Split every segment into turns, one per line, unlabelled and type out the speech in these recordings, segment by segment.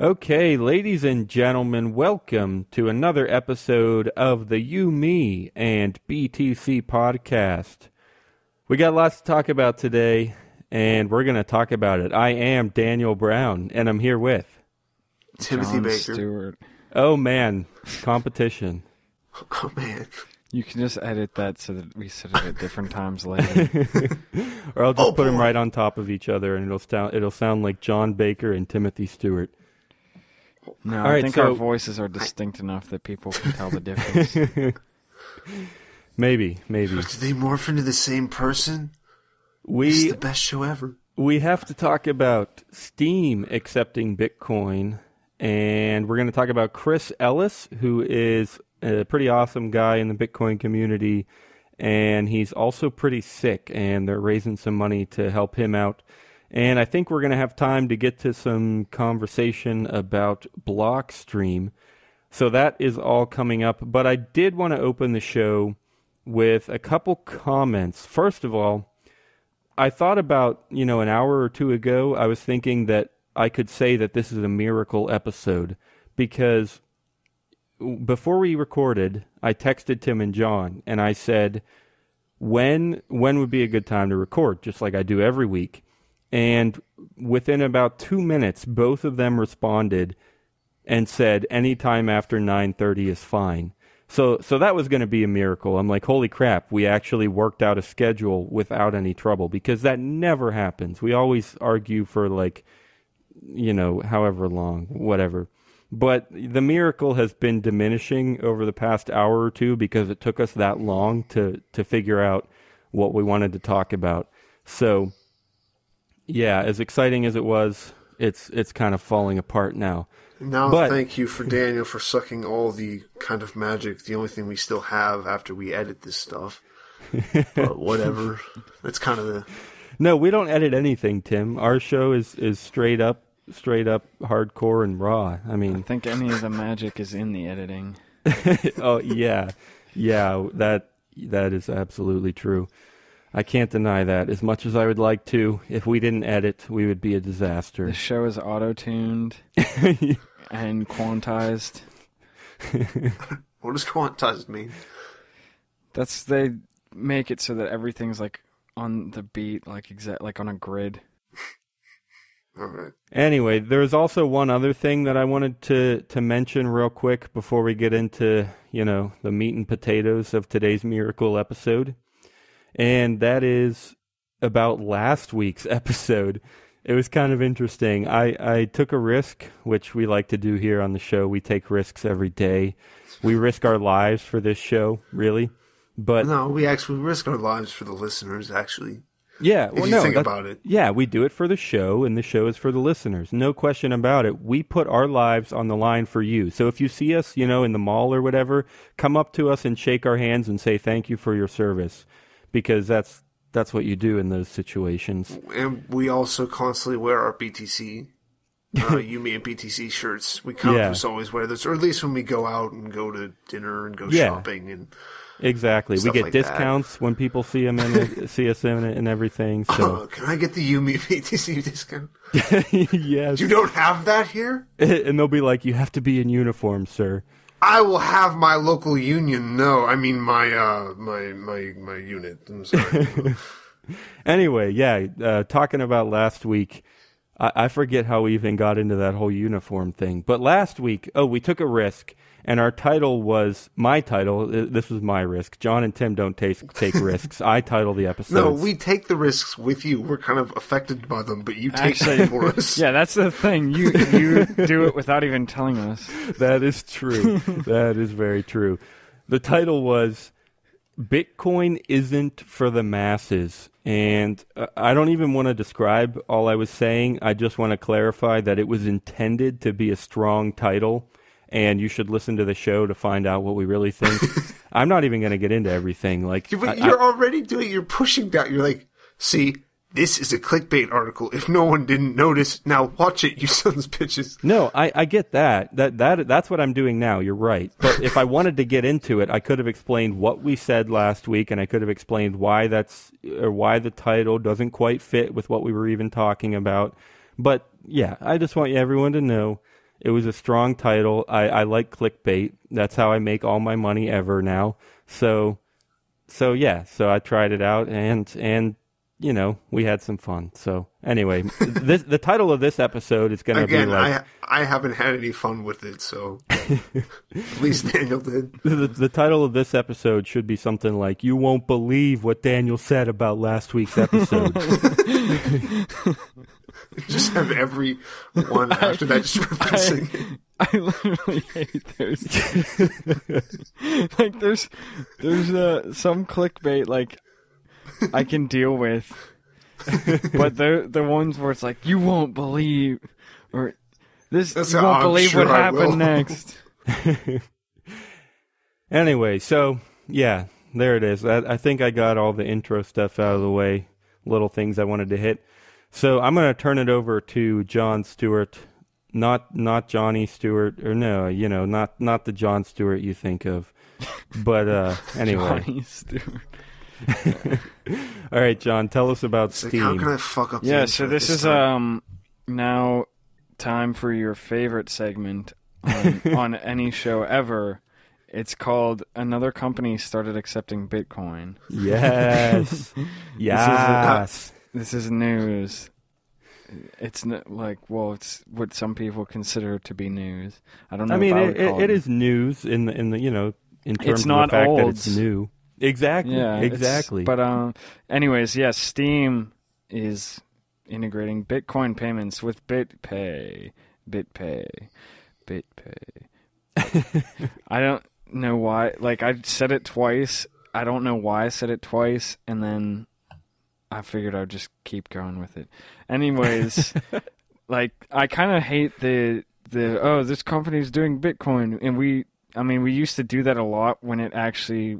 Okay, ladies and gentlemen, welcome to another episode of the You, Me, and BTC podcast. We got lots to talk about today, and we're going to talk about it. I am Daniel Brown, and I'm here with...
Timothy
John
Baker.
Stuart.
Oh, man. Competition.
Oh, man.
You can just edit that so that we said it at different times later.
Or I'll just put them right on top of each other, and it'll sound like John Baker and Timothy Stewart.
No,
All
I
right,
think
so-
our voices are distinct enough that people can tell the difference.
Maybe.
Did they morph into the same person? It's the best show ever.
We have to talk about Steam accepting Bitcoin, and we're going to talk about Chris Ellis, who is a pretty awesome guy in the Bitcoin community, and he's also pretty sick, and they're raising some money to help him out. And I think we're going to have time to get to some conversation about Blockstream. So that is all coming up. But I did want to open the show with a couple comments. First of all, I thought about, an hour or two ago, I was thinking that I could say that this is a miracle episode because before we recorded, I texted Tim and John and I said, when would be a good time to record, just like I do every week. And within about 2 minutes, both of them responded and said anytime after 9:30 is fine. So that was going to be a miracle. I'm like, holy crap, we actually worked out a schedule without any trouble, because that never happens. We always argue for however long, whatever. But the miracle has been diminishing over the past hour or two because it took us that long to figure out what we wanted to talk about. So... yeah, as exciting as it was, it's kind of falling apart now.
Thank you for Daniel for sucking all the kind of magic, the only thing we still have after we edit this stuff. But whatever. That's kind of the...
No, we don't edit anything, Tim. Our show is straight up hardcore and raw. I mean...
I think any of the magic is in the editing.
Oh, yeah. Yeah, that is absolutely true. I can't deny that. As much as I would like to, if we didn't edit, we would be a disaster.
The show is auto-tuned and quantized.
What does quantized mean?
They make it so that everything's like on the beat, like on a grid.
All right.
Anyway, there's also one other thing that I wanted to mention real quick before we get into, the meat and potatoes of today's miracle episode. And that is about last week's episode. It was kind of interesting. I took a risk, which we like to do here on the show. We take risks every day. We risk our lives for this show, really. But
no, we actually risk our lives for the listeners, actually.
Yeah,
if you think about it.
Yeah, we do it for the show, and the show is for the listeners. No question about it. We put our lives on the line for you. So if you see us, in the mall or whatever, come up to us and shake our hands and say thank you for your service. Because that's what you do in those situations. And
we also constantly wear our BTC, You, Me, and BTC shirts. We always wear this, or at least when we go out and go to dinner and go shopping and
exactly. We get discounts when people see us in it and everything. So
can I get the You, Me, BTC discount?
Yes.
You don't have that here?
And they'll be like, you have to be in uniform, sir.
I will have my local union. No, I mean my unit. I'm sorry.
Anyway, talking about last week, I forget how we even got into that whole uniform thing. But last week, we took a risk, and our title was my title. This was my risk. John and Tim don't take risks. I title the episode.
No, we take the risks with you. We're kind of affected by them, but you take them for us.
Yeah, that's the thing. You do it without even telling us.
That is true. That is very true. The title was Bitcoin Isn't for the Masses. And I don't even want to describe all I was saying. I just want to clarify that it was intended to be a strong title. And you should listen to the show to find out what we really think. I'm not even going to get into everything.
You're already doing. You're pushing down. You're like, see, this is a clickbait article. If no one didn't notice, now watch it, you sons of bitches.
No, I get that. That's what I'm doing now. You're right. But if I wanted to get into it, I could have explained what we said last week, and I could have explained why the title doesn't quite fit with what we were even talking about. But yeah, I just want everyone to know. It was a strong title. I like clickbait. That's how I make all my money ever now. So yeah. So I tried it out, and you know, we had some fun. So anyway, the title of this episode is going to be like...
I haven't had any fun with it, so at least Daniel did.
The title of this episode should be something like, "You won't believe what Daniel said about last week's episode."
Just have every one after that just referencing it.
I literally hate those. Like, there's some clickbait, like, I can deal with, but the ones where it's like, "You won't believe," or "This you won't believe what happened next."
Anyway, so yeah, there it is. I think I got all the intro stuff out of the way, little things I wanted to hit. So I'm going to turn it over to John Stuart, not Johnny Stewart, or no, you know, not the John Stewart you think of, but anyway.
Johnny Stewart.
All right, John, tell us about Steam.
Like, how can I fuck up?
Yeah, so this is now time for your favorite segment on any show ever. It's called "Another Company Started Accepting Bitcoin."
Yes, yes.
This is news. It's not like, well, it's what some people consider to be news. I don't know.
I mean,
it
is news in the you know, in terms
it's
of
not
the fact
old.
that it's new. Exactly.
Yeah,
exactly.
But anyways, yes, Steam is integrating Bitcoin payments with BitPay. I don't know why. Like, I said it twice. I don't know why I said it twice, and then I figured I'd just keep going with it. Anyways, like, I kind of hate the this company's doing Bitcoin, and we used to do that a lot when it actually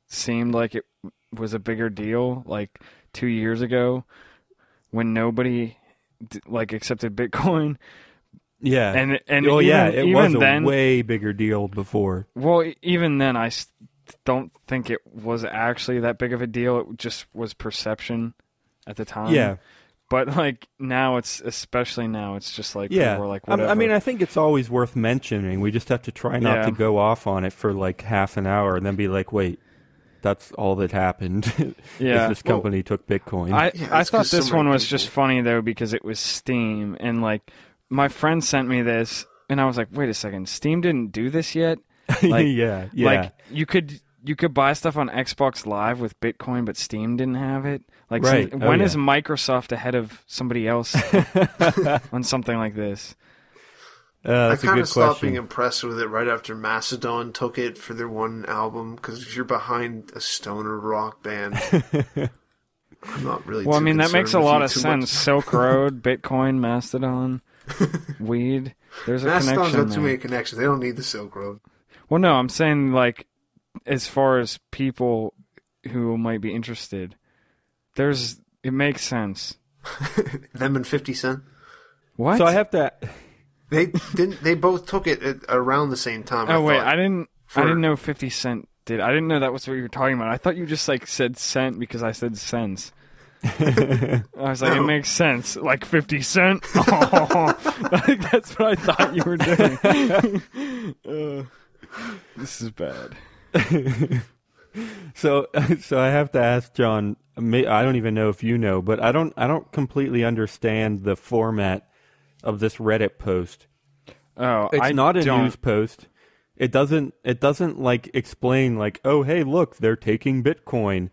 seemed like it was a bigger deal, like 2 years ago, when nobody accepted Bitcoin.
Yeah,
and
it was
then,
a way bigger deal before.
Well, even then, I don't think it was actually that big of a deal. It just was perception at the time.
Yeah.
But, like, now especially now, it's just like,
yeah.
people are like, whatever.
I mean, I think it's always worth mentioning. We just have to try not to go off on it for like half an hour and then be like, wait, that's all that happened.
Yeah.
This company took Bitcoin.
I thought this one was just funny, though, because it was Steam. And, like, my friend sent me this, and I was like, wait a second, Steam didn't do this yet? Like,
yeah.
Like, you could buy stuff on Xbox Live with Bitcoin, but Steam didn't have it. Like,
right.
When is Microsoft ahead of somebody else on something like this?
I kind of stopped being impressed with it right after Mastodon took it for their one album, because if you're behind a stoner rock band, I'm not really.
Well, I mean, that makes a lot of
sense.
much. Silk Road, Bitcoin, Mastodon, weed. There's a
Mastodon's
connection.
got too many connections. They don't need the Silk Road.
Well, no, I'm saying, like, as far as people who might be interested, it makes sense.
Them and 50 Cent.
What?
So I have to.
They both took it at around the same time.
Oh, wait, I didn't know 50 Cent did. I didn't know that was what you were talking about. I thought you just, like, said cent because I said cents. I was like, it makes sense. Like 50 Cent? Oh, that's what I thought you were doing. This is bad.
So I have to ask John. I don't even know if you know, but I don't completely understand the format of this Reddit post.
Oh,
it's not a news post. It doesn't like explain like, oh hey look, they're taking Bitcoin.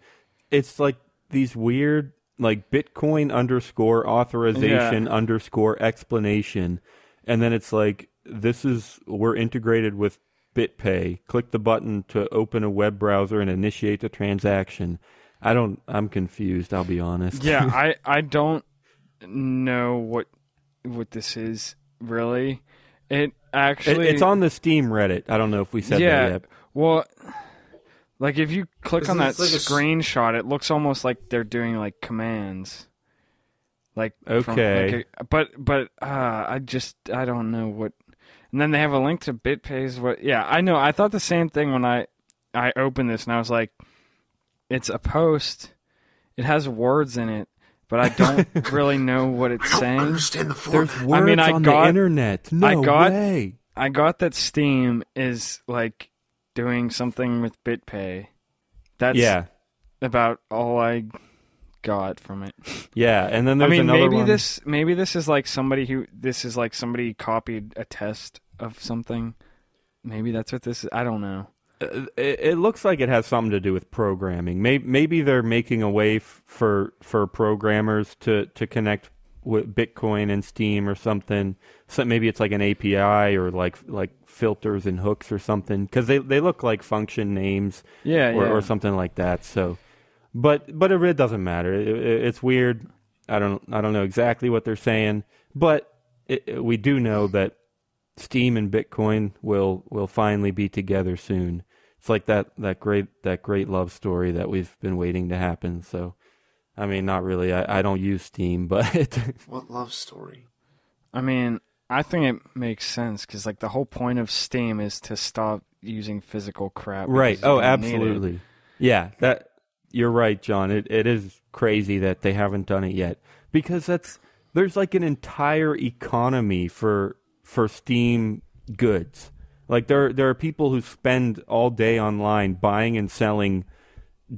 It's like these weird like Bitcoin _ authorization _ explanation, and then it's like we're integrated with BitPay. Click the button to open a web browser and initiate the transaction. I'm confused, I'll be honest.
Yeah, I don't know what this is really. It actually
it's on the Steam Reddit. I don't know if we said that yet.
Well, like if you click on that screenshot, it looks almost like they're doing like commands. Like
okay.
But I don't know what. And then they have a link to BitPay's. I know. I thought the same thing when I opened this, and I was like, it's a post. It has words in it, but I don't really know what it's saying.
I don't understand the format.
There's words on the internet. No way.
I got that Steam is like doing something with BitPay. That's about all I got from it.
Yeah, and then there's another one.
Maybe this is like somebody copied a test of something. Maybe that's what this is. I don't know.
It looks like it has something to do with programming. Maybe they're making a way for programmers to connect with Bitcoin and Steam or something. So maybe it's like an API or like filters and hooks or something, because they look like function names or something like that. So, but it really doesn't matter. It's weird. I don't know exactly what they're saying, but we do know that Steam and Bitcoin will finally be together soon. It's like that great love story that we've been waiting to happen. So, I mean, not really. I don't use Steam, but
what love story?
I mean, I think it makes sense because like the whole point of Steam is to stop using physical crap.
Right. Oh, absolutely. Yeah. That you're right, John. It is crazy that they haven't done it yet, because there's like an entire economy for Steam goods. Like there are people who spend all day online buying and selling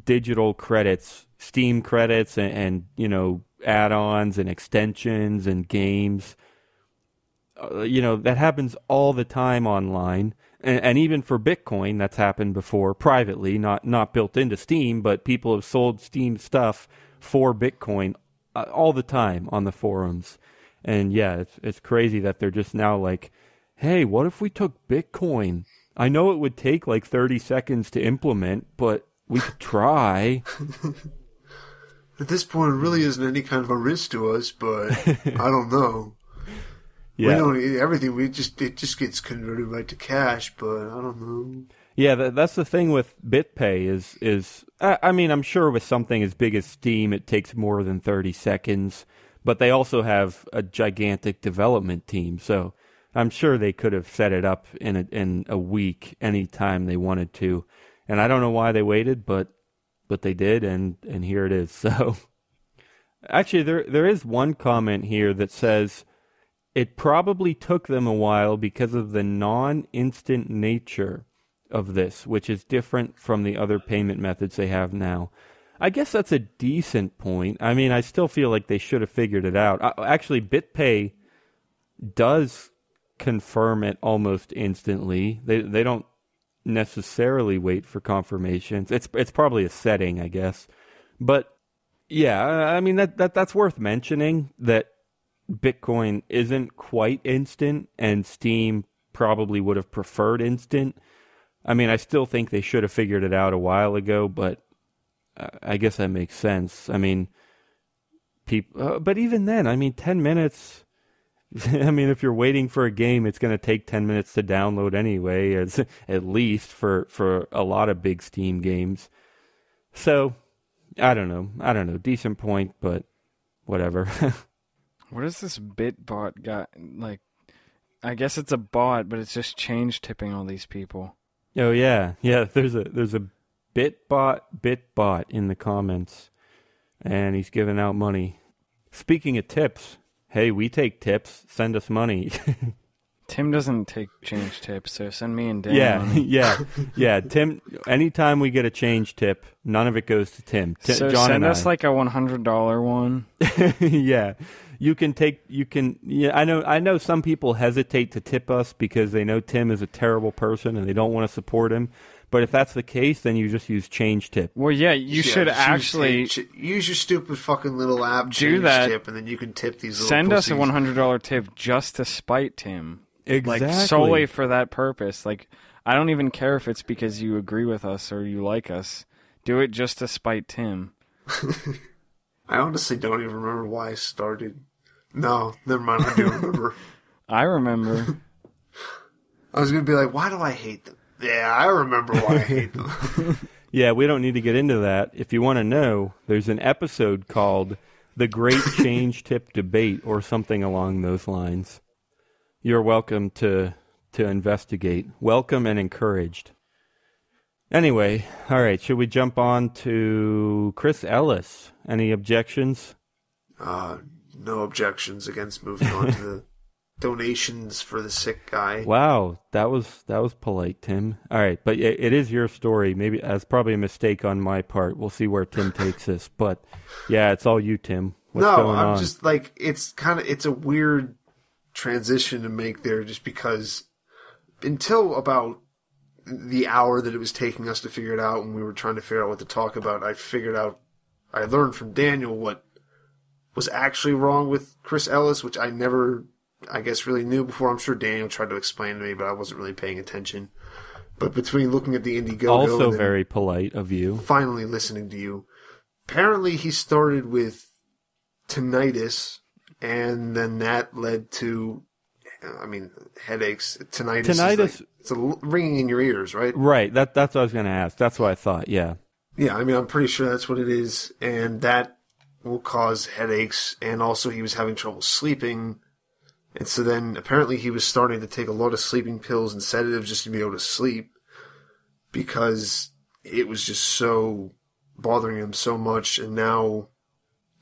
digital credits, Steam credits, and add-ons and extensions and games. That happens all the time online, and even for Bitcoin, that's happened before privately, not built into Steam, but people have sold Steam stuff for Bitcoin all the time on the forums. And yeah, it's crazy that they're just now like, hey, what if we took Bitcoin? I know it would take like 30 seconds to implement, but we could try.
At this point, it really isn't any kind of a risk to us, but I don't know. Yeah. We don't everything. It just gets converted right to cash, but I don't know.
Yeah, that's the thing with BitPay is I mean, I'm sure with something as big as Steam, it takes more than 30 seconds, but they also have a gigantic development team, so I'm sure they could have set it up in a week anytime they wanted to. And I don't know why they waited, but they did, and here it is. So actually there is one comment here that says it probably took them a while because of the non-instant nature of this, which is different from the other payment methods they have now. I guess that's a decent point. I mean, I still feel like they should have figured it out. Actually, BitPay does confirm it almost instantly. They don't necessarily wait for confirmations. It's probably a setting, I guess. But yeah, I mean that's worth mentioning, that Bitcoin isn't quite instant, and Steam probably would have preferred instant. I mean, I still think they should have figured it out a while ago, but I guess that makes sense. I mean, but even then, I mean, 10 minutes. I mean, if you're waiting for a game, it's going to take 10 minutes to download anyway, it's at least for a lot of big Steam games. So, I don't know. Decent point, but whatever.
What is this BitBot got? Like, I guess it's a bot, but it's just change tipping all these people.
Oh yeah. There's a BitBot in the comments, and he's giving out money. Speaking of tips, hey, we take tips. Send us money.
Tim doesn't take change tips, so send me and Dan money.
Yeah. Tim, anytime we get a change tip, none of it goes to Tim.
So
John
send us like a $100 one.
Yeah. I know some people hesitate to tip us because they know Tim is a terrible person and they don't want to support him. But if that's the case, then you just use change tip.
Well, yeah, you should actually
use your stupid fucking little app.
Do that.
Tip, and then you can tip these.
Send us a
pussies.
$100 tip just to spite Tim.
Exactly.
Like solely for that purpose. Like, I don't even care if it's because you agree with us or you like us. Do it just to spite Tim.
I honestly don't even remember why I started. No, never mind. I do remember.
I remember.
I was going to be like, why do I hate them? Yeah, I remember why I hate them.
Yeah, we don't need to get into that. If you want to know, there's an episode called The Great Change Tip Debate or something along those lines. You're welcome to investigate. Welcome and encouraged. Anyway, all right, should we jump on to Chris Ellis? Any objections?
no objections against moving on to the donations for the sick guy.
Wow, that was polite, Tim. All right, but it is your story. Maybe that's probably a mistake on my part. We'll see where Tim takes us. But yeah, it's all you, Tim. What's going on?
Just like it's a weird transition to make there, just because until about the hour that it was taking us to figure it out, when we were trying to figure out what to talk about, I learned from Daniel what was actually wrong with Chris Ellis, which I never, I guess, really knew before. I'm sure Daniel tried to explain to me, but I wasn't really paying attention. But between looking at the Indiegogo
also
and
very polite of you,
finally listening to you, apparently he started with tinnitus, and then that led to, headaches. Tinnitus is like, it's a ringing in your ears, right?
Right. That's what I was going to ask. That's what I thought. Yeah.
Yeah, I'm pretty sure that's what it is, and that will cause headaches, and also he was having trouble sleeping, and so then apparently he was starting to take a lot of sleeping pills and sedatives just to be able to sleep, because it was just so bothering him so much, and now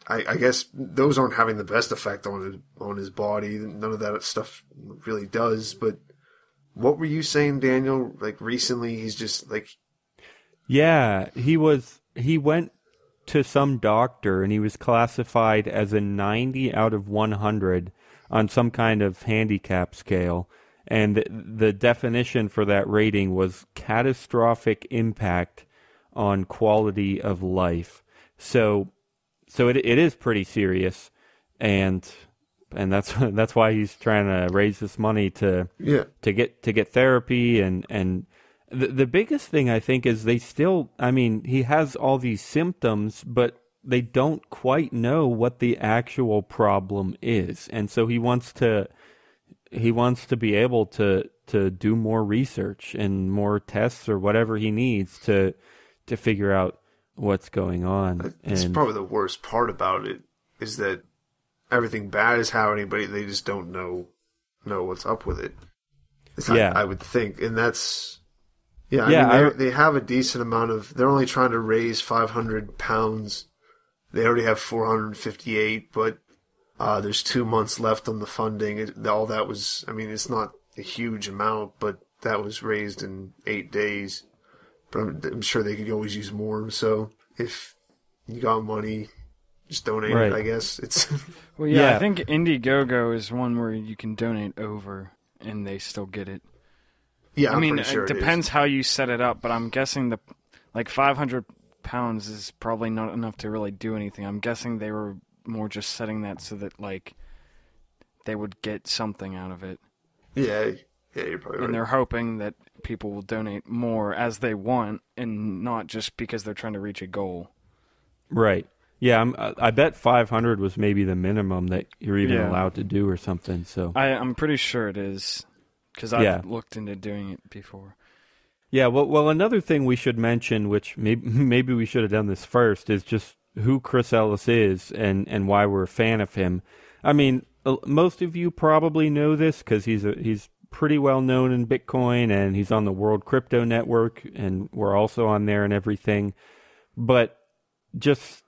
I guess those aren't having the best effect on his body. None of that stuff really does, but what were you saying, Daniel? Like recently he's just like...
Yeah, he went to some doctor and he was classified as a 90 out of 100 on some kind of handicap scale. And the definition for that rating was catastrophic impact on quality of life. So it is pretty serious, and that's why he's trying to raise this money to get therapy and the biggest thing I think is they still, he has all these symptoms, but they don't quite know what the actual problem is, and so he wants to be able to do more research and more tests or whatever he needs to figure out what's going on.
It's probably the worst part about it is that everything bad is happening, but they just don't know what's up with it. I would think, and that's they have a decent amount of. They're only trying to raise £500. They already have 458, but there's 2 months left on the funding. All that was, it's not a huge amount, but that was raised in 8 days. But I'm sure they could always use more. So if you got money, just donate it, I guess. It's
Well, yeah, I think Indiegogo is one where you can donate over and they still get it.
Yeah, I'm pretty sure
it depends how you set it up, but I'm guessing £500 is probably not enough to really do anything. I'm guessing they were more just setting that so that they would get something out of it.
Yeah, you're probably right.
And they're hoping that people will donate more as they want and not just because they're trying to reach a goal.
Right. Yeah, I bet 500 was maybe the minimum that you're even allowed to do or something. So
I'm pretty sure it is, because I've looked into doing it before.
Yeah, well, another thing we should mention, which maybe we should have done this first, is just who Chris Ellis is and why we're a fan of him. Most of you probably know this because he's pretty well known in Bitcoin, and he's on the World Crypto Network, and we're also on there and everything. But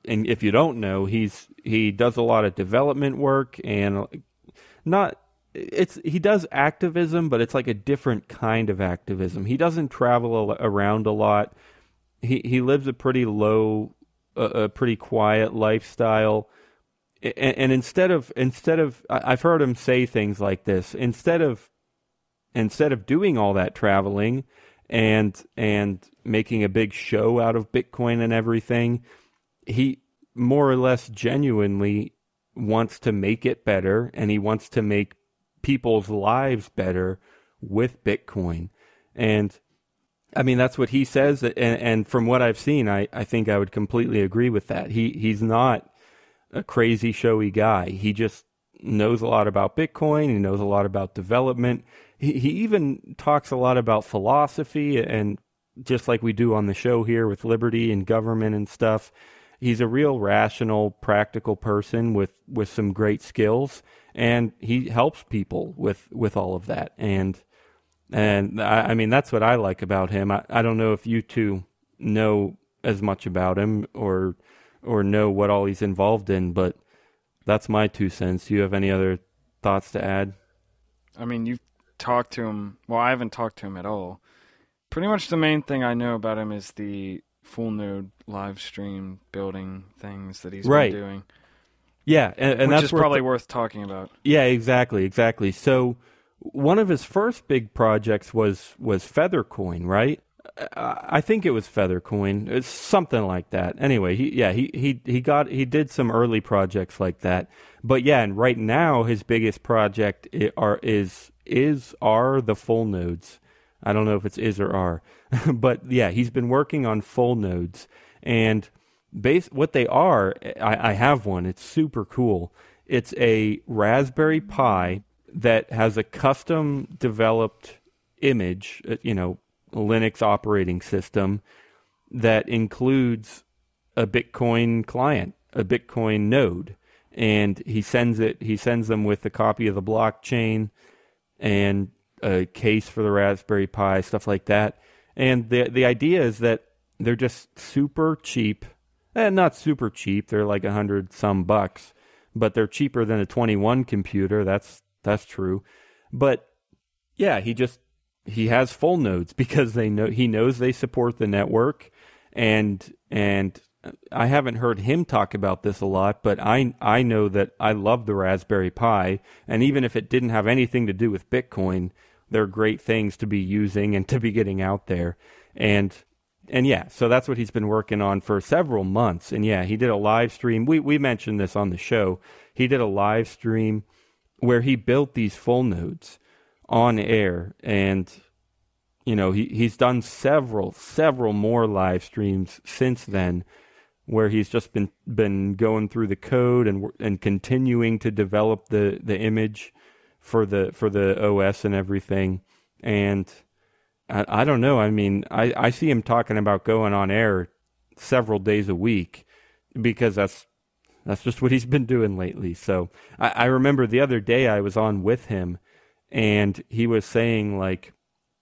and if you don't know, he does a lot of development work, and he does activism, but it's like a different kind of activism. He doesn't travel around a lot. He lives a pretty pretty quiet lifestyle. And instead of I've heard him say things like this, instead of doing all that traveling and making a big show out of Bitcoin and everything, he more or less genuinely wants to make it better, and he wants to make people's lives better with Bitcoin. And that's what he says, and from what I've seen, I think I would completely agree with that. He's not a crazy showy guy. He just knows a lot about Bitcoin. He knows a lot about development. He even talks a lot about philosophy, and just like we do on the show here with liberty and government and stuff. He's a real rational, practical person with some great skills, and he helps people with all of that. And that's what I like about him. I don't know if you two know as much about him or know what all he's involved in, but that's my 2 cents. Do you have any other thoughts to add?
I mean, you've talked to him. Well, I haven't talked to him at all. Pretty much the main thing I know about him is the full node live stream building things that he's been doing.
Yeah, and
which
that's
is probably worth talking about. Yeah,
exactly. So one of his first big projects was Feathercoin, right? I think it was Feathercoin. It's something like that. Anyway, he did some early projects like that. But yeah, and right now his biggest project are the full nodes. I don't know if it's is or are, but yeah, he's been working on full nodes, and what they are. I have one. It's super cool. It's a Raspberry Pi that has a custom developed image, Linux operating system that includes a Bitcoin client, a Bitcoin node, and he sends them with a copy of the blockchain and a case for the Raspberry Pi, stuff like that. And the idea is that they're just super cheap, not super cheap. They're like $100 some, but they're cheaper than a 21 computer. That's true. But yeah, he has full nodes because he knows they support the network, and I haven't heard him talk about this a lot, but I know that I love the Raspberry Pi, and even if it didn't have anything to do with Bitcoin, they're great things to be using and to be getting out there. And yeah, so that's what he's been working on for several months. And yeah, he did a live stream. We mentioned this on the show. He did a live stream where he built these full nodes on air, and he's done several more live streams since then, where he's just been going through the code and continuing to develop the image for the OS and everything. And I don't know. I mean, I see him talking about going on air several days a week because that's just what he's been doing lately. So I remember the other day I was on with him, and he was saying like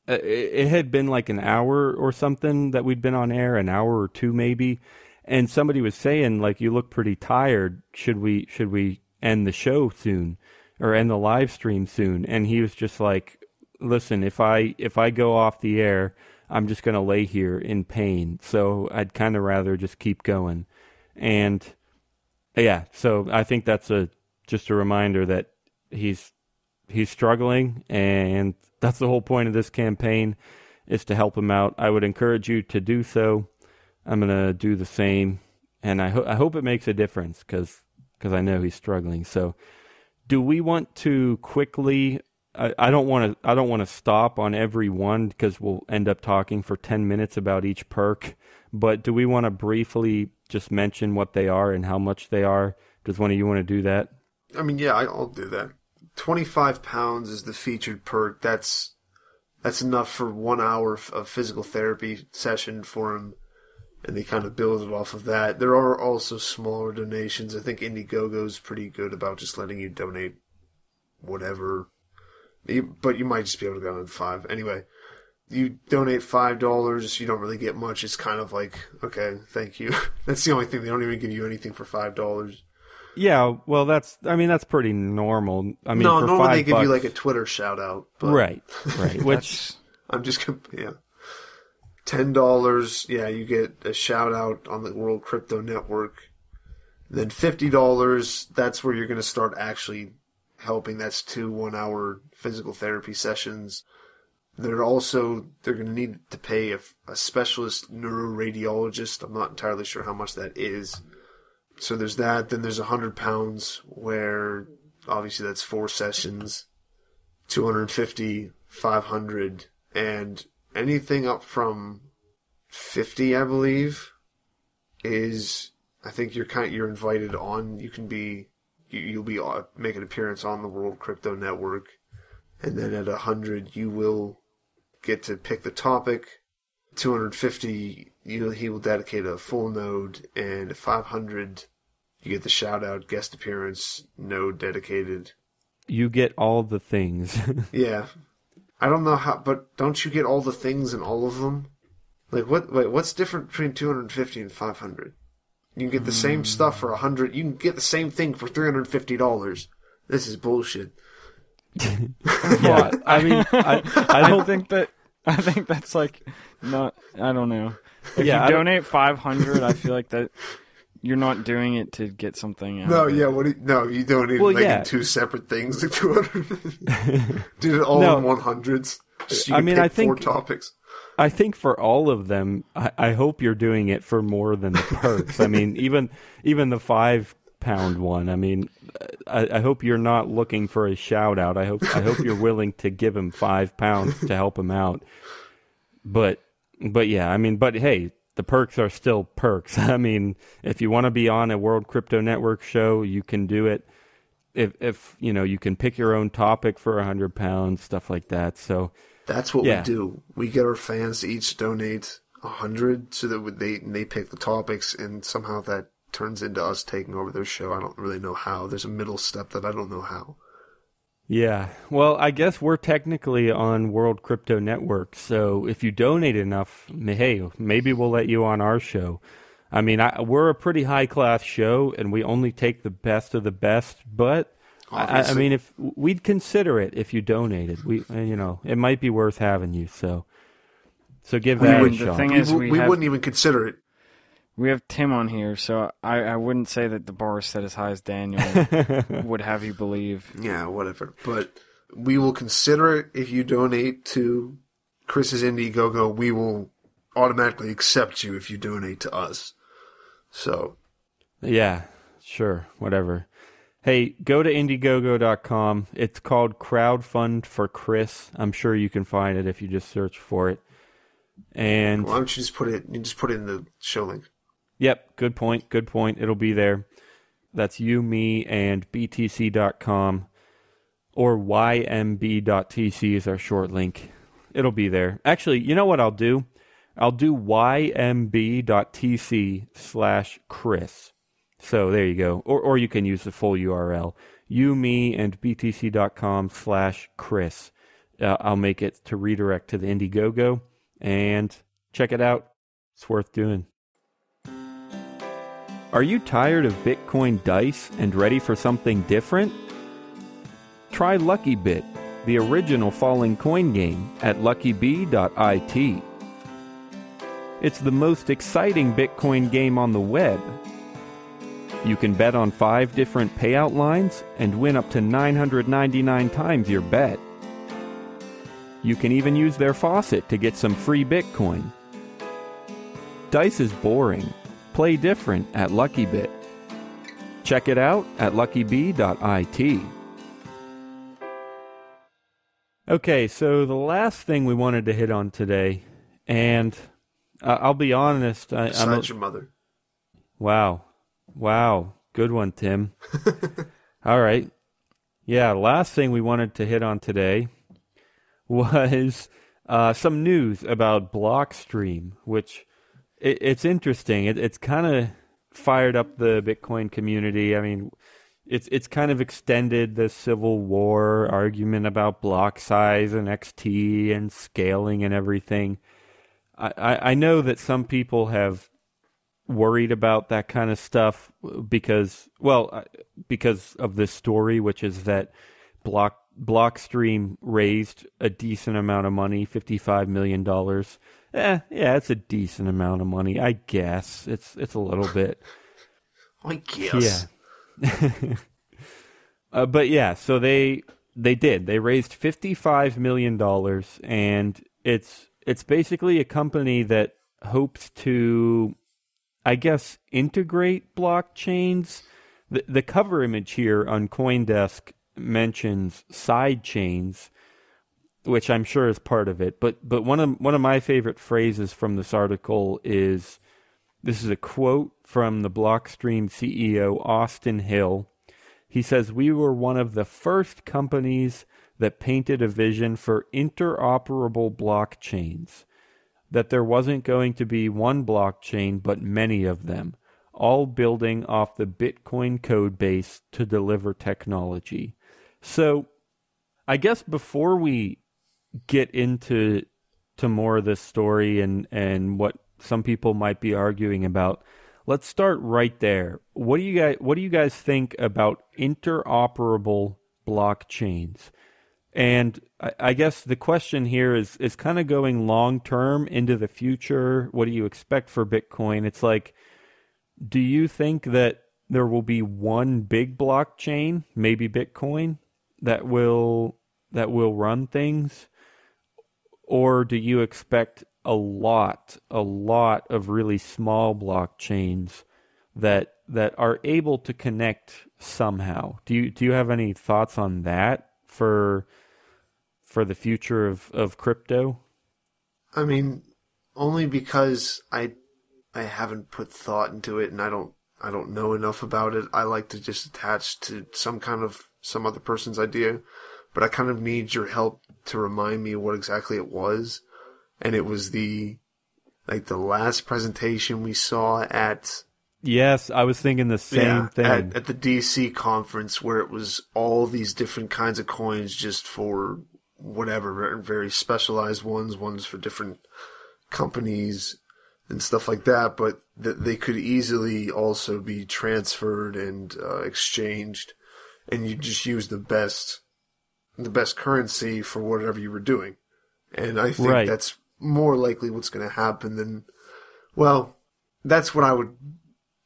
it had been like an hour or something that we'd been on air, an hour or two maybe, and somebody was saying like, you look pretty tired. Should we end the show soon or end the live stream soon? And he was just like, listen, if I go off the air, I'm just going to lay here in pain. So I'd kind of rather just keep going. And yeah, so I think that's just a reminder that he's struggling, and that's the whole point of this campaign, is to help him out. I would encourage you to do so. I'm going to do the same, and I hope it makes a difference because I know he's struggling. So do we want to quickly I don't want to stop on every one because we'll end up talking for 10 minutes about each perk, but do we want to briefly just mention what they are and how much they are? Does one of you want to do that?
I mean, yeah, I'll do that. 25 pounds is the featured perk. That's enough for 1 hour of physical therapy session for him, and they kind of build it off of that. There are also smaller donations. I think Indiegogo's pretty good about just letting you donate whatever, but you might just be able to go on 5. Anyway, you donate $5, you don't really get much. It's kind of like, okay, thank you. That's the only thing. They don't even give you anything for $5.
Yeah, well, that's pretty normal. I mean,
no,
for
normally
$5,
they give you like a Twitter shout out.
Right. Which
I'm just yeah. $10, yeah, you get a shout out on the World Crypto Network. Then $50, that's where you're going to start actually helping. That's 2 1-hour physical therapy sessions. They're going to need to pay a specialist neuroradiologist. I'm not entirely sure how much that is. So there's that. Then there's 100 pounds, where obviously that's 4 sessions, 250, 500, and anything up from 50, I believe, is, I think you're invited on. You'll be make an appearance on the World Crypto Network, and then at 100 you will get to pick the topic. 250, he will dedicate a full node, and at 500 you get the shout out, guest appearance, node dedicated.
You get all the things.
Yeah. I don't know how, but don't you get all the things in all of them? Like, what's different between 250 and 500? You can get the same stuff for $100. You can get the same thing for $350. This is bullshit.
Yeah, I mean, I don't think that.
I think that's like not. I don't know. If
Yeah,
you donate $500, I feel like that you're not doing it to get something out.
No,
of it.
yeah. You donate in two separate things, like 200. Did it all in 100s. So you pick 4 topics.
I think for all of them, I hope you're doing it for more than the perks. I mean, even the £5 one. I mean, I hope you're not looking for a shout out. I hope you're willing to give him £5 to help him out. But yeah, I mean, but hey, the perks are still perks. I mean, if you want to be on a World Crypto Network show, you can do it. If you can pick your own topic for £100, stuff like that. So.
That's what we do. We get our fans to each donate 100 so that they pick the topics, and somehow that turns into us taking over their show. I don't really know how. There's a middle step that I don't know how.
Yeah. Well, I guess we're technically on World Crypto Network, so if you donate enough, hey, maybe we'll let you on our show. I mean, we're a pretty high-class show, and we only take the best of the best, but... I mean, if we'd consider it if you donated, it might be worth having you. So give that a shot.
The thing is,
we wouldn't even consider it.
We have Tim on here, so I wouldn't say that the bar is set as high as Daniel would have you believe.
Yeah, whatever. But we will consider it if you donate to Chris's Indiegogo. We will automatically accept you if you donate to us. So.
Yeah, sure, whatever. Hey, go to Indiegogo.com. It's called Crowdfund for Chris. I'm sure you can find it if you just search for it. And
why don't you just put it? You just put it in the show link.
Yep, good point. It'll be there. That's you, me, and BTC.com, or YMB.TC is our short link. It'll be there. Actually, you know what I'll do? I'll do YMB.TC/Chris. So there you go. Or you can use the full URL. You, me, and BTC.com/Chris. I'll make it to redirect to the Indiegogo. And check it out. It's worth doing. Are you tired of Bitcoin Dice and ready for something different? Try LuckyBit, the original falling coin game, at luckybit. It's the most exciting Bitcoin game on the web. You can bet on 5 different payout lines and win up to 999 times your bet. You can even use their faucet to get some free Bitcoin. Dice is boring. Play different at LuckyBit. Check it out at luckybit. Okay, so the last thing we wanted to hit on today, and I'll be honest.
Besides your mother.
Wow, good one, Tim. All right. Yeah, last thing we wanted to hit on today was some news about Blockstream, which it's interesting. It's kind of fired up the Bitcoin community. I mean, it's kind of extended the Civil War argument about block size and XT and scaling and everything. I know that some people have worried about that kind of stuff because of this story, which is that Blockstream raised a decent amount of money, $55 million. Yeah, it's a decent amount of money, I guess. It's a little bit.
I guess.
Yeah. But yeah, so they did. They raised $55 million, and it's basically a company that hopes to, I guess, integrate blockchains. The cover image here on CoinDesk mentions side chains, which I'm sure is part of it. But one of my favorite phrases from this article is, this is a quote from the Blockstream CEO, Austin Hill. He says, "We were one of the first companies that painted a vision for interoperable blockchains, that there wasn't going to be one blockchain, but many of them, all building off the Bitcoin code base to deliver technology." So I guess before we get into more of this story and what some people might be arguing about, let's start right there. What do you guys think about interoperable blockchains? And I guess the question here is kind of going long term into the future. What do you expect for Bitcoin? It's like, do you think that there will be one big blockchain, maybe Bitcoin, that will run things? Or do you expect a lot of really small blockchains that are able to connect somehow? Do you have any thoughts on that for the future of crypto?
I mean, only because I haven't put thought into it, and I don't know enough about it. I like to just attach to some other person's idea, but I kind of need your help to remind me what exactly it was. And it was the last presentation we saw at...
Yes, I was thinking the same thing.
At the DC conference, where it was all these different kinds of coins just for whatever, very specialized ones for different companies and stuff like that, but they could easily also be transferred and exchanged, and you just use the best currency for whatever you were doing. And I think that's more likely what's going to happen than, well, that's what I would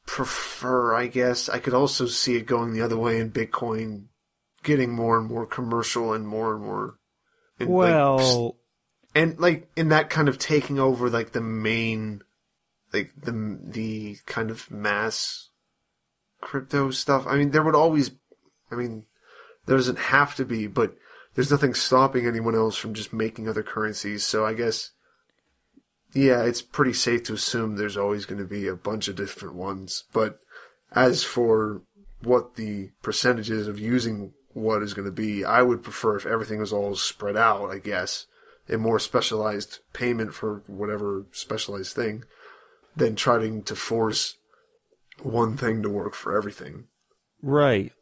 prefer, I guess. I could also see it going the other way in Bitcoin getting more and more commercial and more. And in that kind of taking over like the main, like the kind of mass crypto stuff. I mean, there doesn't have to be, but there's nothing stopping anyone else from just making other currencies. So I guess, yeah, it's pretty safe to assume there's always going to be a bunch of different ones. But as for what the percentages of using what is going to be, I would prefer if everything was all spread out, I guess, a more specialized payment for whatever specialized thing, than trying to force one thing to work for everything.
Right.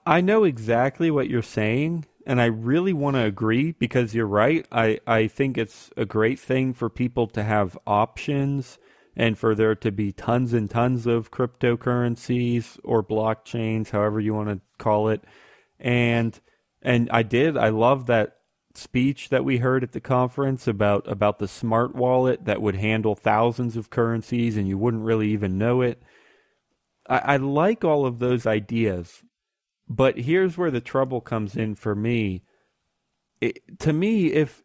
I know exactly what you're saying, and I really want to agree because you're right. I think it's a great thing for people to have options and for there to be tons and tons of cryptocurrencies or blockchains, however you want to call it. And I love that speech that we heard at the conference about the smart wallet that would handle thousands of currencies and you wouldn't really even know it. I like all of those ideas. But here's where the trouble comes in for me. To me, if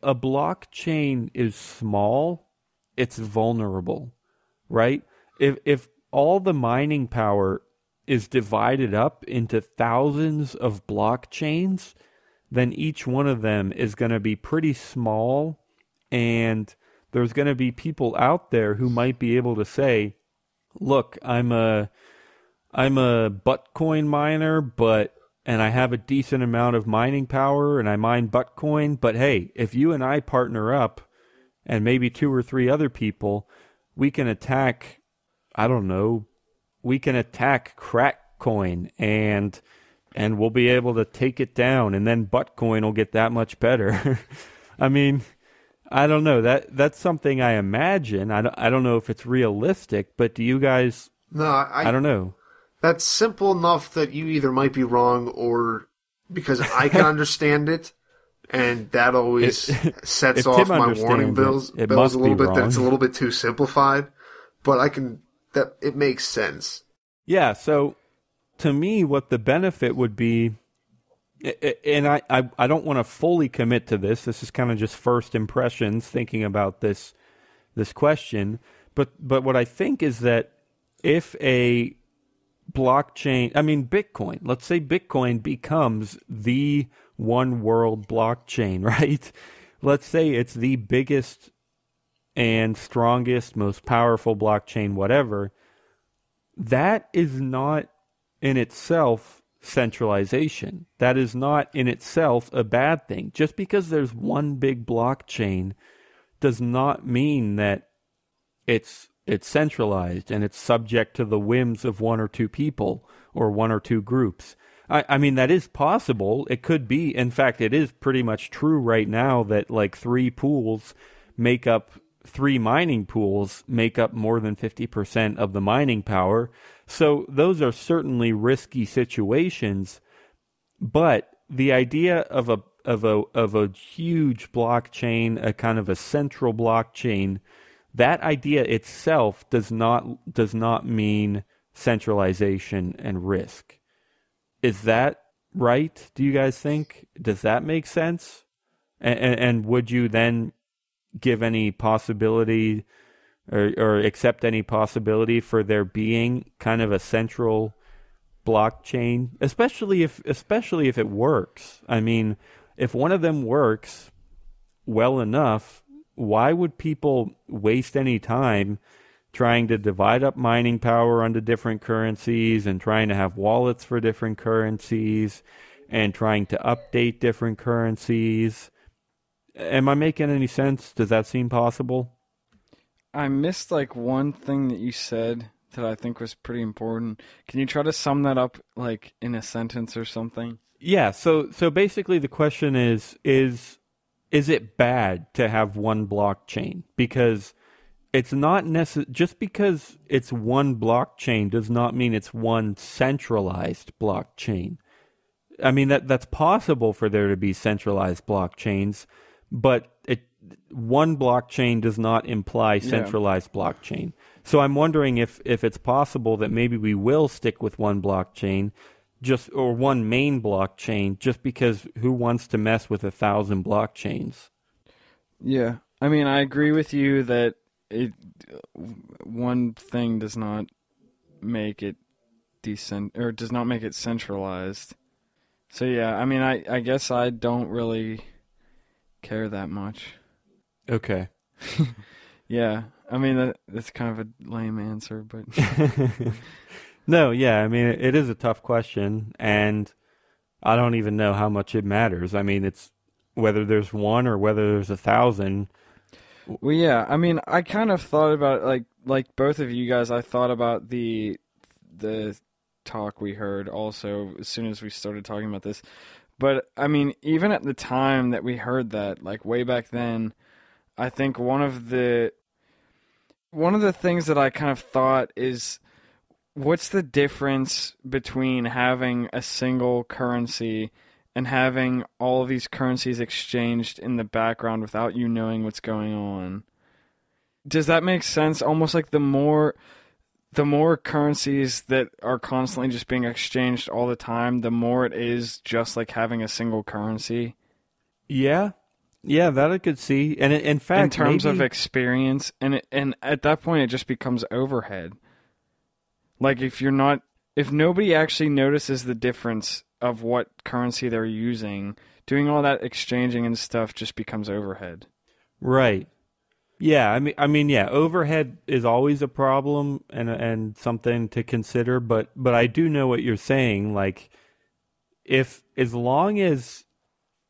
a blockchain is small, it's vulnerable, right? If all the mining power is divided up into thousands of blockchains, then each one of them is going to be pretty small, and there's going to be people out there who might be able to say, look, I'm a Bitcoin miner, and I have a decent amount of mining power and I mine Bitcoin, but hey, if you and I partner up and maybe 2 or 3 other people, we can attack, Crackcoin and we'll be able to take it down, and then Bitcoin will get that much better. I mean, I don't know. That's something I imagine. I don't know if it's realistic, but do you guys...
No,
I don't know.
That's simple enough that you either might be wrong or because I can understand it, and that always sets off my warning bells a little bit, that it's a little bit too simplified, but it makes sense.
Yeah, so to me what the benefit would be, and I don't want to fully commit to this is kind of just first impressions thinking about this question, but what I think is that if a blockchain, Bitcoin, let's say Bitcoin becomes the one world blockchain, right? Let's say it's the biggest and strongest, most powerful blockchain, whatever. That is not in itself centralization. That is not in itself a bad thing. Just because there's one big blockchain does not mean that it's centralized and it's subject to the whims of 1 or 2 people or 1 or 2 groups. I mean, that is possible. It could be. In fact, it is pretty much true right now that like 3 pools make up three mining pools make up more than 50% of the mining power. So those are certainly risky situations, but the idea of a huge blockchain, a kind of a central blockchain, that idea itself does not mean centralization and risk. Is that right? Do you guys think? Does that make sense? And would you then give any possibility or accept any possibility for there being kind of a central blockchain, especially if it works? I mean, if one of them works well enough, why would people waste any time trying to divide up mining power onto different currencies and trying to have wallets for different currencies and trying to update different currencies? Am I making any sense? Does that seem possible?
I missed like one thing that you said that I think was pretty important. Can you try to sum that up like in a sentence or something?
Yeah, so basically the question is it bad to have one blockchain? Because it's not just because it's one blockchain does not mean it's one centralized blockchain. I mean that's possible for there to be centralized blockchains, but one blockchain does not imply centralized blockchain. So I'm wondering if it's possible that maybe we will stick with one blockchain, or one main blockchain, just because who wants to mess with 1,000 blockchains?
Yeah, I mean, I agree with you that one thing does not make it does not make it centralized. So yeah, I mean, I guess I don't really care that much.
Okay.
Yeah, I mean that's kind of a lame answer, but
no, yeah, I mean it is a tough question, and I don't even know how much it matters. I mean, it's whether there's one or whether there's 1,000.
Well, yeah, I mean, I kind of thought about it, like both of you guys. I thought about the talk we heard also as soon as we started talking about this. But I mean, even at the time that we heard that, like way back then, I think one of the things that I kind of thought is, what's the difference between having a single currency and having all of these currencies exchanged in the background without you knowing what's going on? Does that make sense? Almost like the more currencies that are constantly just being exchanged all the time, the more it is just like having a single currency. Yeah,
that I could see. And in fact,
in terms of experience, and at that point, it just becomes overhead. Like if nobody actually notices the difference of what currency they're using, doing all that exchanging and stuff just becomes overhead.
Right. Yeah, I mean, yeah, overhead is always a problem and something to consider, but I do know what you're saying. Like, as long as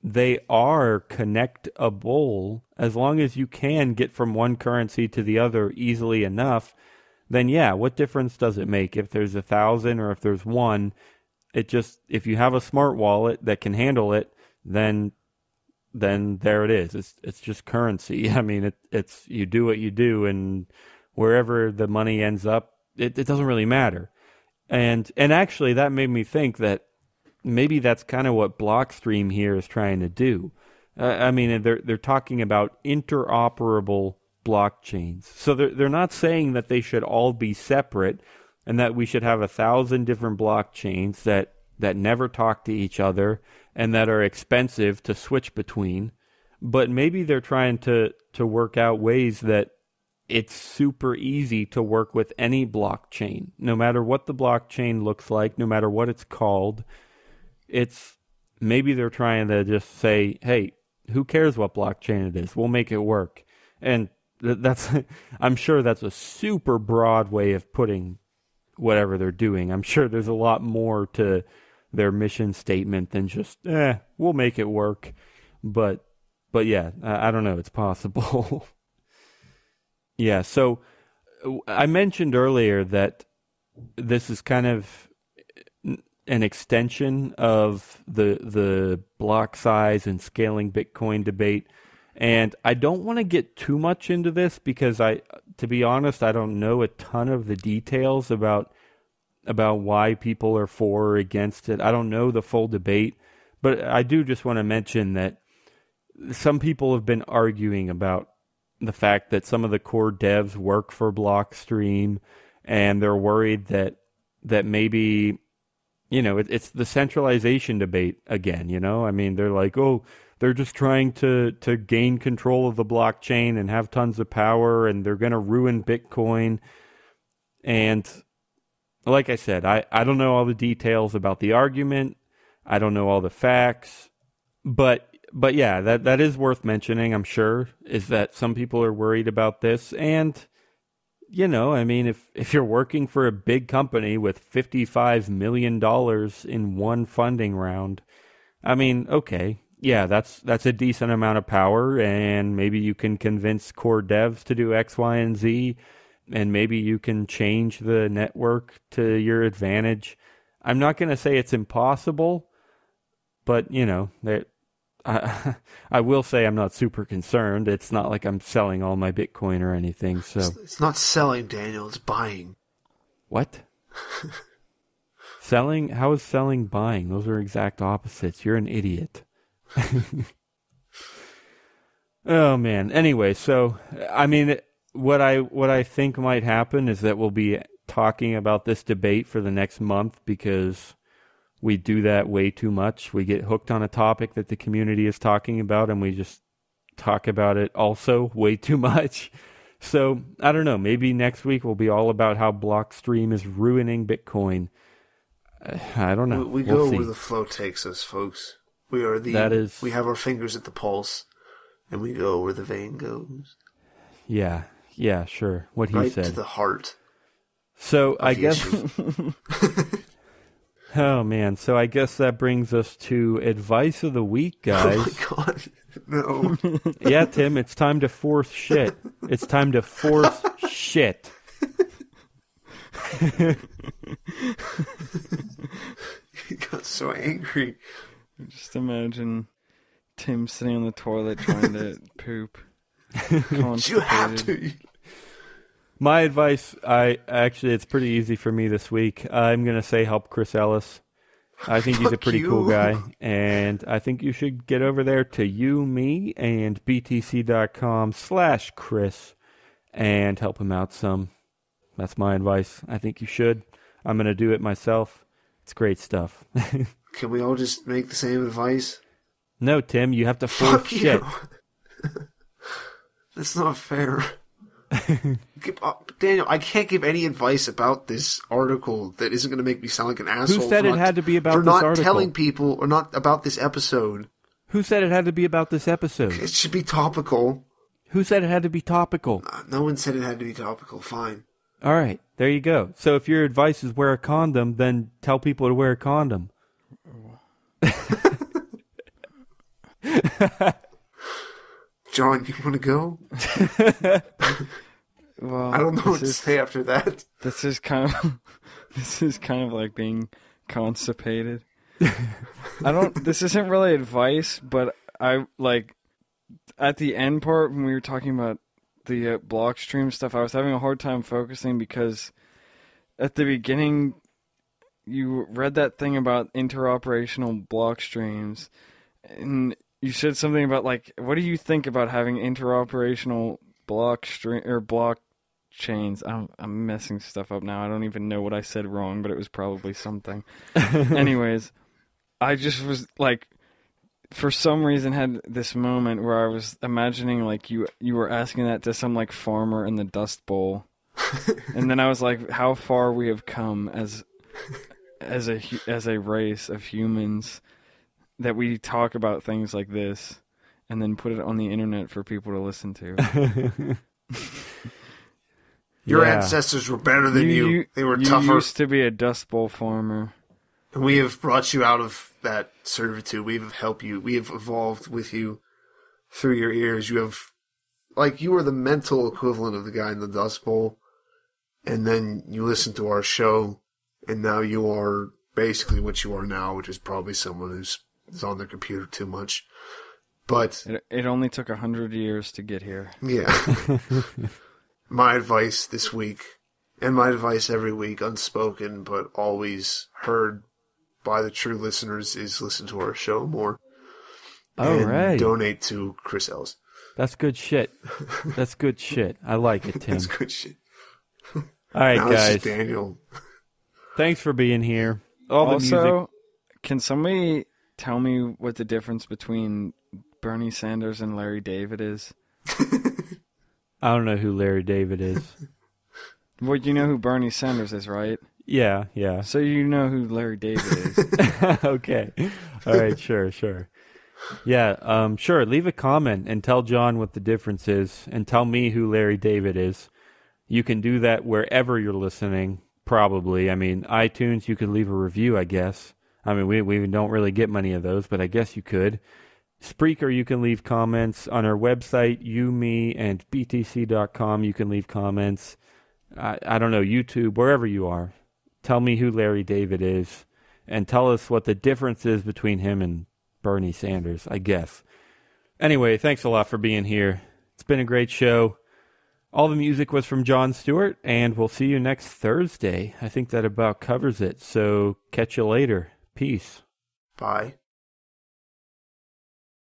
they are connectable, as long as you can get from one currency to the other easily enough, then yeah, what difference does it make if there's 1,000 or if there's one? If you have a smart wallet that can handle it, then there it is. It's just currency. I mean, it's you do what you do, and wherever the money ends up, it doesn't really matter. And actually, that made me think that maybe that's kind of what Blockstream here is trying to do. I mean, they're talking about interoperable blockchains. So they're not saying that they should all be separate and that we should have 1,000 different blockchains that never talk to each other and that are expensive to switch between. But maybe they're trying to work out ways that it's super easy to work with any blockchain, no matter what the blockchain looks like, no matter what it's called. Maybe they're trying to just say, hey, who cares what blockchain it is? We'll make it work. And I'm sure that's a super broad way of putting whatever they're doing. I'm sure there's a lot more to their mission statement than just, we'll make it work. But yeah, I don't know. It's possible. Yeah, so I mentioned earlier that this is kind of an extension of the block size and scaling Bitcoin debate. And I don't want to get too much into this because to be honest, I don't know a ton of the details about why people are for or against it. I don't know the full debate, but I do just want to mention that some people have been arguing about the fact that some of the core devs work for Blockstream, and they're worried that maybe, it's the centralization debate again, I mean, they're like, oh, they're just trying to gain control of the blockchain and have tons of power, and they're going to ruin Bitcoin. And like I said, I don't know all the details about the argument. I don't know all the facts, but yeah, that is worth mentioning, I'm sure, is that some people are worried about this. And, I mean, if you're working for a big company with $55 million in one funding round, I mean, okay, yeah, that's a decent amount of power, and maybe you can convince core devs to do X, Y, and Z, and maybe you can change the network to your advantage. I'm not going to say it's impossible, but, I will say I'm not super concerned. It's not like I'm selling all my Bitcoin or anything. So
it's not selling, Daniel. It's buying.
What? Selling? How is selling buying? Those are exact opposites. You're an idiot. Oh man. Anyway, so I mean, what I think might happen is that we'll be talking about this debate for the next month because we do that way too much. We get hooked on a topic that the community is talking about, and we just talk about it also way too much. So, I don't know. Maybe next week will be all about how Blockstream is ruining Bitcoin. I don't know.
We'll go where the flow takes us, folks. We have our fingers at the pulse, and we go where the vein goes.
Yeah, sure. What
right
he said.
To the heart.
So, I guess... Oh, man. So I guess that brings us to advice of the week, guys.
Oh, my God. No.
Yeah, Tim, it's time to force shit. It's time to force shit.
You got so angry.
Just imagine Tim sitting on the toilet trying to poop.
You have to.
My advice, it's pretty easy for me this week. I'm going to say help Chris Ellis. I think he's a pretty cool guy, and I think you should get over there to me and btc.com/Chris and help him out some. That's my advice. I think you should. I'm going to do it myself. It's great stuff.
Can we all just make the same advice?
No, Tim, you have to force shit.
That's not fair. Daniel, I can't give any advice about this article that isn't going to make me sound like an asshole.
Who said it had to be about this article?
For not telling people or not about this episode.
Who said it had to be about this episode?
It should be topical.
Who said it had to be topical?
No one said it had to be topical. Fine.
All right, there you go. So if your advice is wear a condom, then tell people to wear a condom.
John, you want to go?
Well,
I don't know what to say after that.
This is kind of like being constipated. This isn't really advice, but I like at the end part when we were talking about the Blockstream stuff, I was having a hard time focusing because at the beginning you read that thing about interoperational blockstreams, and you said something about like, what do you think about having interoperational blockstream or blockchains? I'm messing stuff up now. I don't even know what I said wrong, but it was probably something. Anyways, I just was like, for some reason had this moment where I was imagining like you were asking that to some like farmer in the Dust Bowl, and then I was like, how far we have come as a race of humans that we talk about things like this and then put it on the internet for people to listen to.
Your ancestors were better than you. They were tougher.
You used to be a Dust Bowl farmer.
And we have brought you out of that servitude. We have helped you. We have evolved with you through your ears. You were the mental equivalent of the guy in the Dust Bowl. And then you listened to our show, and now you are basically what you are now, which is probably someone who's on their computer too much. But
it only took 100 years to get here.
Yeah. My advice this week, and my advice every week, unspoken but always heard by the true listeners, is listen to our show more.
All right.
Donate to Chris Ellis.
That's good shit. That's good shit. I like it, Tim.
That's good shit.
All right,
now
guys.
This is Daniel.
Thanks for being here. All the
Also,
music.
Can somebody tell me what the difference between Bernie Sanders and Larry David is?
I don't know who Larry David is.
Well, you know who Bernie Sanders is, right?
Yeah.
So you know who Larry David is.
Okay. All right, sure. Yeah, sure. Leave a comment and tell John what the difference is, and tell me who Larry David is. You can do that wherever you're listening, probably. I mean, iTunes, you could leave a review, I guess. I mean, we don't really get many of those, but I guess you could. Spreaker, you can leave comments. On our website, me, and btc.com, you can leave comments. I don't know, YouTube, wherever you are. Tell me who Larry David is, and tell us what the difference is between him and Bernie Sanders, I guess. Anyway, thanks a lot for being here. It's been a great show. All the music was from John Stuart, and we'll see you next Thursday. I think that about covers it, so catch you later. Peace.
Bye.